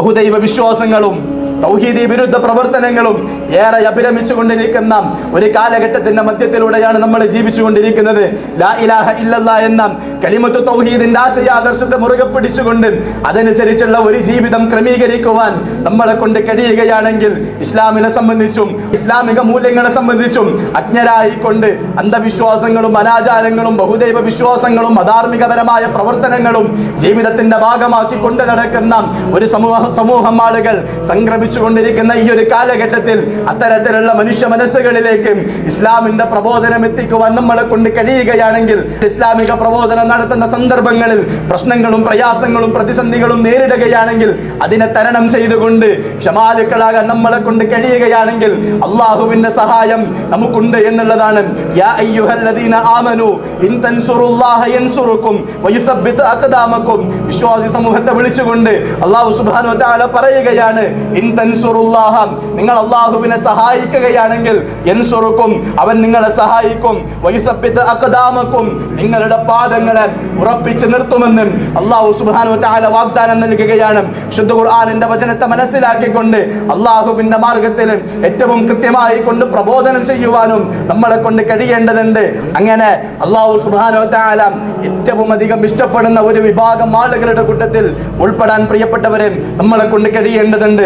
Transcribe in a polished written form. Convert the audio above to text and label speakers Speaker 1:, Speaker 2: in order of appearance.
Speaker 1: ബഹുദൈവ വിശ്വാസങ്ങളും തൗഹീദി വിരുദ്ധ പ്രവർത്തനങ്ങളും ഏറെ അഭിരമിച്ചുകൊണ്ടിരിക്കുന്ന ഒരു കാലഘട്ടത്തിന്റെ മധ്യത്തിലൂടെയാണ് നമ്മൾ ജീവിച്ചുകൊണ്ടിരിക്കുന്നത്. ലാ ഇലാഹ ഇല്ലല്ലാഹ് എന്ന കലിമത്തു തൗഹീദിന്റെ ആശയാദർശത്തെ മുറുകെ പിടിച്ചുകൊണ്ട് അതനുസരിച്ചുള്ള ഒരു ജീവിതം ക്രമീകരിക്കുവാൻ നമ്മളെ കൊണ്ട് കഴിയുകയാണെങ്കിൽ ഇസ്ലാമിനെ സംബന്ധിച്ചും ഇസ്ലാമിക മൂല്യങ്ങളെ സംബന്ധിച്ചും അജ്ഞരായിക്കൊണ്ട് അന്ധവിശ്വാസങ്ങളും അനാചാരങ്ങളും ബഹുദൈവ വിശ്വാസങ്ങളും അധാർമികപരമായ പ്രവർത്തനങ്ങളും ജീവിതത്തിന്റെ ഭാഗമാക്കി കൊണ്ട് നടക്കുന്ന ഒരു സമൂഹം ആളുകൾ സംക്രമിച്ചുകൊണ്ടിരിക്കുന്ന ഈ ഒരു കാലഘട്ടത്തിൽ അത്തരത്തിലുള്ള മനുഷ്യ മനസ്സുകളിലേക്ക് ഇസ്ലാമിന്റെ പ്രബോധനം എത്തിക്കുവാൻ നമ്മളെ കൊണ്ട് കഴിയുകയാണെങ്കിൽ, ഇസ്ലാമിക പ്രബോധനം നടത്തുന്ന സന്ദർഭങ്ങളിൽ പ്രശ്നങ്ങളും പ്രയാസങ്ങളും പ്രതിസന്ധികളും നേരിടുകയാണെങ്കിൽ അതിനെ തരണം ചെയ്തുകൊണ്ട് ക്ഷമാലുക്കളാകാൻ നമ്മളെ കൊണ്ട് കഴിയുകയാണെങ്കിൽ അള്ളാഹുവിന്റെ സഹായം നമുക്കുണ്ട് എന്നുള്ളതാണ്. യാ അയ്യുഹല്ലദീന ആമനു ഇൻ തൻസുറുല്ലാഹ യൻസുറുക്കും വയുസബ്ബിത് അഖ്ദാമക്കും. വിശ്വാസി സമൂഹത്തെ വിളിച്ചുകൊണ്ട് അല്ലാഹു സുബ്ഹാനഹു വ തആല പറയുകയാണ്, ഇൻ തൻസുറുല്ലാഹ, നിങ്ങൾ അല്ലാഹുവിനെ സഹായിക്കുകയാണെങ്കിൽ യൻസുറുക്കും, അവൻ നിങ്ങളെ സഹായിക്കും, വയുസബ്ബിത് അഖ്ദാമക്കും, നിങ്ങളുടെ പാദങ്ങളെ ഉറപ്പിച്ച് നിർത്തുമെന്നും അല്ലാഹു സുബ്ഹാനഹു വ തആല വാഗ്ദാനം നൽകുകയാണ്. വിശുദ്ധ ഖുർആനിന്റെ വചനത്തെ മനസ്സിലാക്കിക്കൊണ്ട് അല്ലാഹുവിന്റെ മാർഗത്തിൽ ഏറ്റവും കൃത്യമായി കൊണ്ട് പ്രബോധനം ചെയ്യുവാനും നമ്മളെ കൊണ്ട് കഴിയേണ്ടതുണ്ട്. അങ്ങനെ അല്ലാഹു സുബ്ഹാനഹു വ തആല ഏറ്റവും അധികം ഇഷ്ടപ്പെടുന്ന ഒരു വിഭാഗം ആളുകളുടെ കൂട്ടത്തിൽ ഉൾപ്പെടാൻ പ്രിയപ്പെട്ടവരെ നമ്മളെ കൊണ്ട് കഴിയേണ്ടതുണ്ട്.